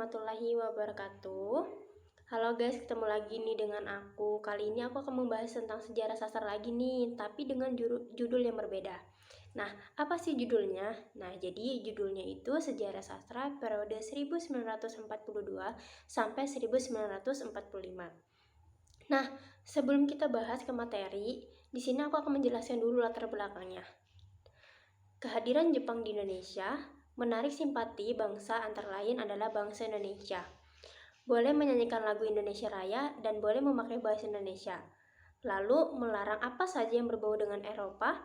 warahmatullahi wabarakatuh. Halo guys, ketemu lagi nih dengan aku. Kali ini aku akan membahas tentang sejarah sastra lagi nih, tapi dengan judul yang berbeda. Nah, apa sih judulnya? Nah, jadi judulnya itu Sejarah Sastra periode 1942 sampai 1945. Nah, sebelum kita bahas ke materi, di sini aku akan menjelaskan dulu latar belakangnya. Kehadiran Jepang di Indonesia menarik simpati bangsa, antara lain adalah bangsa Indonesia. Boleh menyanyikan lagu Indonesia Raya dan boleh memakai bahasa Indonesia. Lalu melarang apa saja yang berbau dengan Eropa,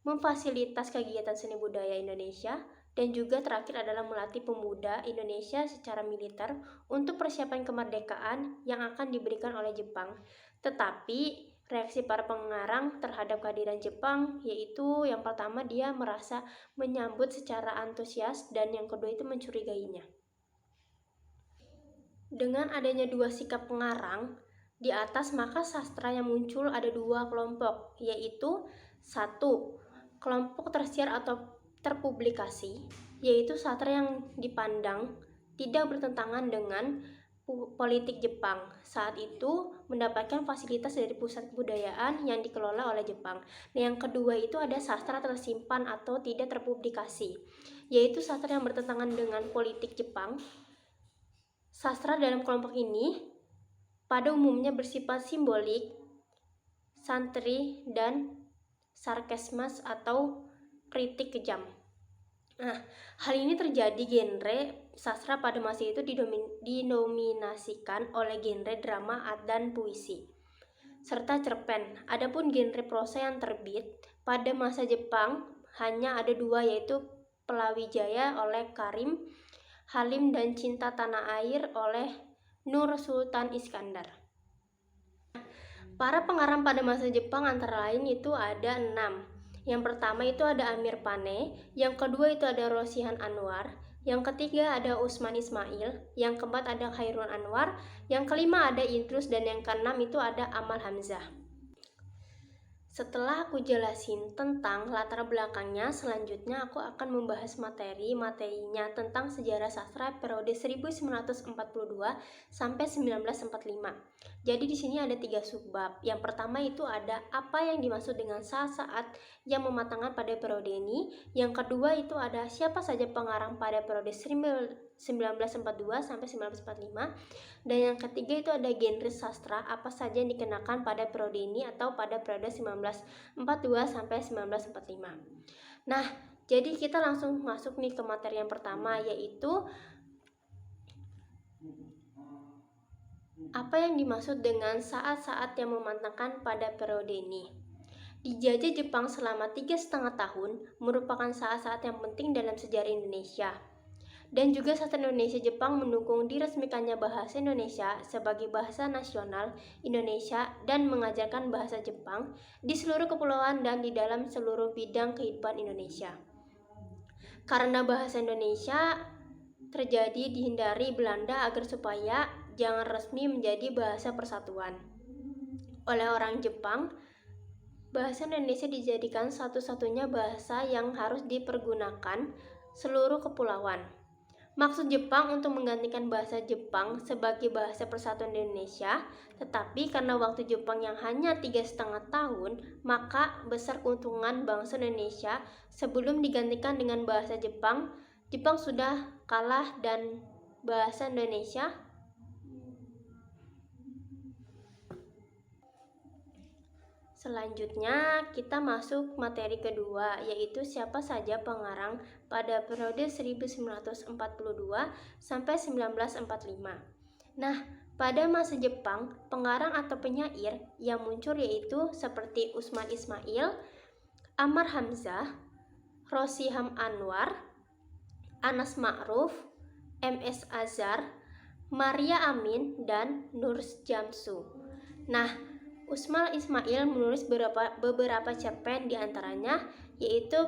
memfasilitas kegiatan seni budaya Indonesia, dan juga terakhir adalah melatih pemuda Indonesia secara militer untuk persiapan kemerdekaan yang akan diberikan oleh Jepang. Tetapi reaksi para pengarang terhadap kehadiran Jepang yaitu yang pertama dia merasa menyambut secara antusias dan yang kedua itu mencurigainya. Dengan adanya dua sikap pengarang di atas, maka sastra yang muncul ada dua kelompok, yaitu satu, kelompok tersiar atau terpublikasi, yaitu sastra yang dipandang tidak bertentangan dengan politik Jepang. Saat itu mendapatkan fasilitas dari pusat kebudayaan yang dikelola oleh Jepang. Nah, yang kedua itu ada sastra tersimpan atau tidak terpublikasi, yaitu sastra yang bertentangan dengan politik Jepang. Sastra dalam kelompok ini pada umumnya bersifat simbolik, santri, dan sarkasme atau kritik kejam. Nah, hal ini terjadi genre sastra pada masa itu dinominasikan oleh genre drama dan puisi, serta cerpen. Adapun genre prosa yang terbit pada masa Jepang hanya ada dua, yaitu Pelawijaya oleh Karim Halim dan Cinta Tanah Air oleh Nur Sultan Iskandar. Para pengarang pada masa Jepang antara lain itu ada 6. Yang pertama itu ada Amir Pane, yang kedua itu ada Rosihan Anwar, yang ketiga ada Usman Ismail, yang keempat ada Khairul Anwar, yang kelima ada Idrus, dan yang keenam itu ada Amal Hamzah. Setelah aku jelasin tentang latar belakangnya, selanjutnya aku akan membahas materinya tentang sejarah sastra periode 1942 sampai 1945. Jadi di sini ada 3 subbab. Yang pertama itu ada apa yang dimaksud dengan saat yang mematangkan pada periode ini. Yang kedua itu ada siapa saja pengarang pada periode 1942 sampai 1945. Dan yang ketiga itu ada genre sastra apa saja yang dikenakan pada periode ini atau pada periode 1942 sampai 1945. Nah, jadi kita langsung masuk nih ke materi yang pertama, yaitu apa yang dimaksud dengan saat-saat yang memantangkan pada periode ini. Dijajah Jepang selama 3,5 tahun merupakan saat-saat yang penting dalam sejarah Indonesia. Dan juga saat Indonesia Jepang mendukung diresmikannya bahasa Indonesia sebagai bahasa nasional Indonesia dan mengajarkan bahasa Jepang di seluruh kepulauan dan di dalam seluruh bidang kehidupan Indonesia. Karena bahasa Indonesia terjadi dihindari Belanda agar supaya jangan resmi menjadi bahasa persatuan oleh orang Jepang, bahasa Indonesia dijadikan satu-satunya bahasa yang harus dipergunakan seluruh kepulauan. Maksud Jepang untuk menggantikan bahasa Jepang sebagai bahasa persatuan di Indonesia, tetapi karena waktu Jepang yang hanya 3,5 tahun, maka besar keuntungan bangsa Indonesia sebelum digantikan dengan bahasa Jepang. Jepang sudah kalah dan bahasa Indonesia Selanjutnya kita masuk materi kedua, yaitu siapa saja pengarang pada periode 1942 sampai 1945. Nah, pada masa Jepang, pengarang atau penyair yang muncul yaitu seperti Usman Ismail, Amar Hamzah, Rosiham Anwar, Anas Ma'ruf, MS Azhar, Maria Amin, dan Nur Jamsu. Nah, Usman Ismail menulis beberapa cerpen, diantaranya yaitu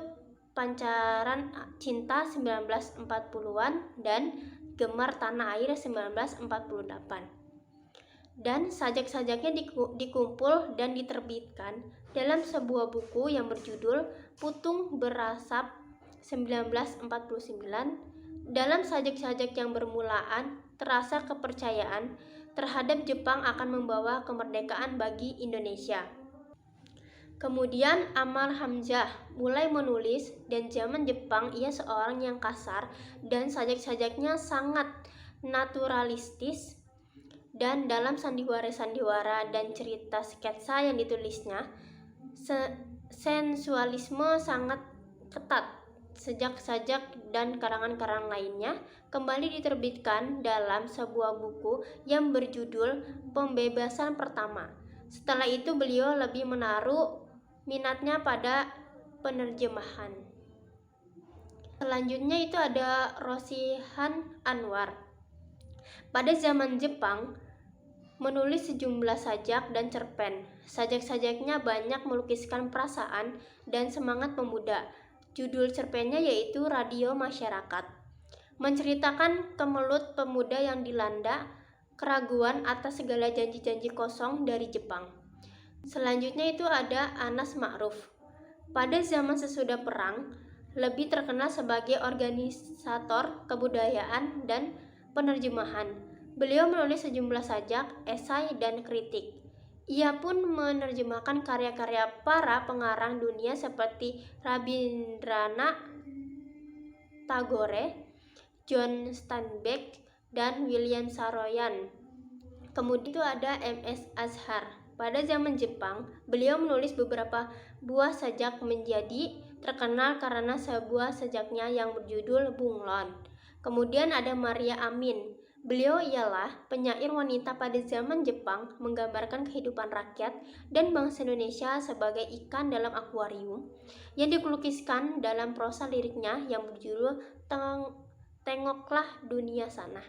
Pancaran Cinta 1940-an dan Gemar Tanah Air 1948. Dan sajak-sajaknya dikumpul dan diterbitkan dalam sebuah buku yang berjudul Putung Berasap 1949. Dalam sajak-sajak yang bermulaan terasa kepercayaan terhadap Jepang akan membawa kemerdekaan bagi Indonesia. Kemudian Amar Hamzah mulai menulis, dan zaman Jepang ia seorang yang kasar dan sajak-sajaknya sangat naturalistis, dan dalam sandiwara-sandiwara dan cerita sketsa yang ditulisnya, sensualisme sangat ketat. Sajak-sajak dan karangan-karangan lainnya kembali diterbitkan dalam sebuah buku yang berjudul Pembebasan Pertama. Setelah itu beliau lebih menaruh minatnya pada penerjemahan. Selanjutnya itu ada Rosihan Anwar. Pada zaman Jepang menulis sejumlah sajak dan cerpen. Sajak-sajaknya banyak melukiskan perasaan dan semangat pemuda. Judul cerpennya yaitu Radio Masyarakat, menceritakan kemelut pemuda yang dilanda keraguan atas segala janji-janji kosong dari Jepang. Selanjutnya itu ada Anas Ma'ruf. Pada zaman sesudah perang, lebih terkenal sebagai organisator kebudayaan dan penerjemahan. Beliau menulis sejumlah sajak, esai, dan kritik. Ia pun menerjemahkan karya-karya para pengarang dunia seperti Rabindranath Tagore, John Steinbeck, dan William Saroyan. Kemudian itu ada M.S. Azhar. Pada zaman Jepang, beliau menulis beberapa buah sajak menjadi terkenal karena sebuah sajaknya yang berjudul Bunglon. Kemudian ada Maria Amin. Beliau ialah penyair wanita pada zaman Jepang, menggambarkan kehidupan rakyat dan bangsa Indonesia sebagai ikan dalam akuarium yang dilukiskan dalam prosa liriknya yang berjudul Tengoklah Dunia Sana.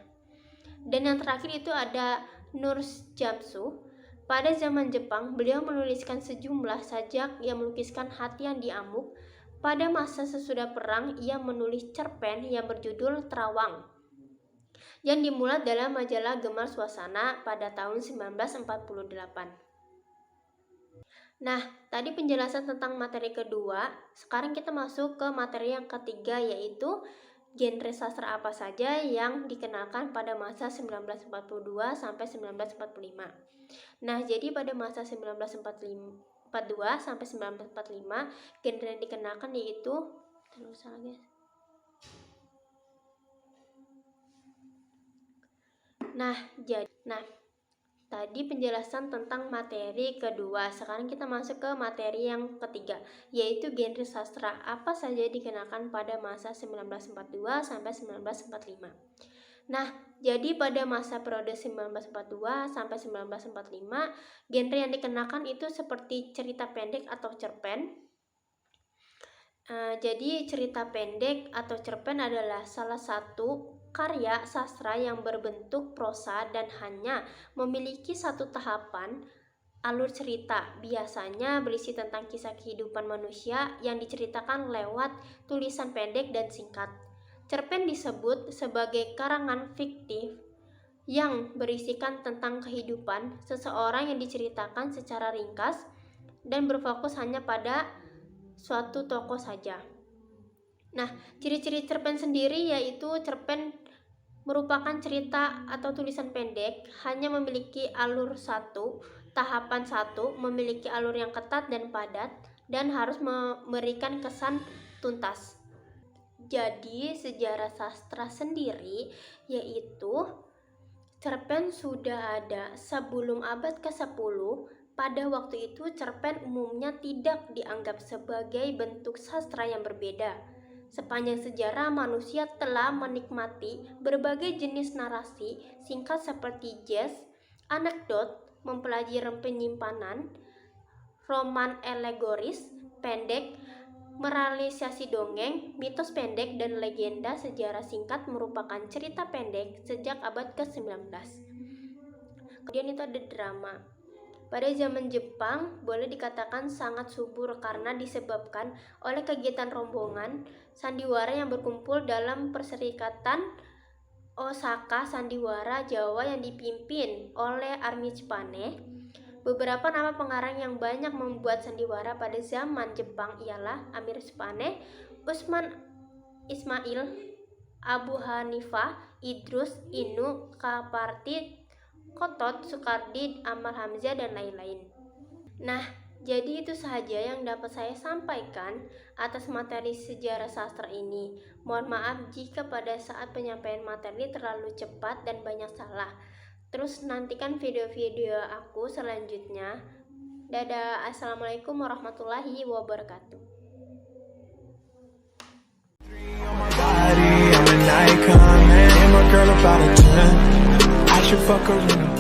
Dan yang terakhir itu ada Nur Jamsu. Pada zaman Jepang, beliau menuliskan sejumlah sajak yang melukiskan hati yang diamuk. Pada masa sesudah perang, ia menulis cerpen yang berjudul Terawang, yang dimuat dalam majalah Gemar Suasana pada tahun 1948. Nah, tadi penjelasan tentang materi kedua. Sekarang kita masuk ke materi yang ketiga, yaitu genre sastra apa saja yang dikenalkan pada masa 1942 sampai 1945. Nah, jadi pada masa 1942 sampai 1945, genre yang dikenalkan yaitu tadi penjelasan tentang materi kedua. Sekarang kita masuk ke materi yang ketiga, yaitu genre sastra apa saja dikenakan pada masa 1942 sampai 1945. Nah, jadi pada masa periode 1942 sampai 1945, genre yang dikenakan itu seperti cerita pendek atau cerpen. Jadi cerita pendek atau cerpen adalah salah satu karya sastra yang berbentuk prosa dan hanya memiliki satu tahapan alur cerita. Biasanya berisi tentang kisah kehidupan manusia yang diceritakan lewat tulisan pendek dan singkat. Cerpen disebut sebagai karangan fiktif yang berisikan tentang kehidupan seseorang yang diceritakan secara ringkas dan berfokus hanya pada suatu tokoh saja. Nah, ciri-ciri cerpen sendiri yaitu cerpen merupakan cerita atau tulisan pendek, hanya memiliki alur satu, tahapan satu, memiliki alur yang ketat dan padat, dan harus memberikan kesan tuntas. Jadi, sejarah sastra sendiri yaitu cerpen sudah ada sebelum abad ke-10. Pada waktu itu, cerpen umumnya tidak dianggap sebagai bentuk sastra yang berbeda. Sepanjang sejarah, manusia telah menikmati berbagai jenis narasi singkat seperti jazz, anekdot, mempelajari penyimpanan, roman alegoris, pendek, merealisasi dongeng, mitos pendek, dan legenda. Sejarah singkat merupakan cerita pendek sejak abad ke-19. Kemudian itu ada drama. Pada zaman Jepang boleh dikatakan sangat subur karena disebabkan oleh kegiatan rombongan sandiwara yang berkumpul dalam Perserikatan Osaka Sandiwara Jawa yang dipimpin oleh Armi Tsupane. Beberapa nama pengarang yang banyak membuat sandiwara pada zaman Jepang ialah Amir Tsupane, Usman Ismail, Abu Hanifah, Idrus, Inu, Kaparti, Kotot, Sukardi, Amal Hamzah, dan lain-lain. Nah, jadi itu saja yang dapat saya sampaikan atas materi sejarah sastra ini. Mohon maaf jika pada saat penyampaian materi terlalu cepat dan banyak salah. Terus nantikan video-video aku selanjutnya. Dadah, assalamualaikum warahmatullahi wabarakatuh. I'm an icon, man. And my girl about a 10. I should fuck her in a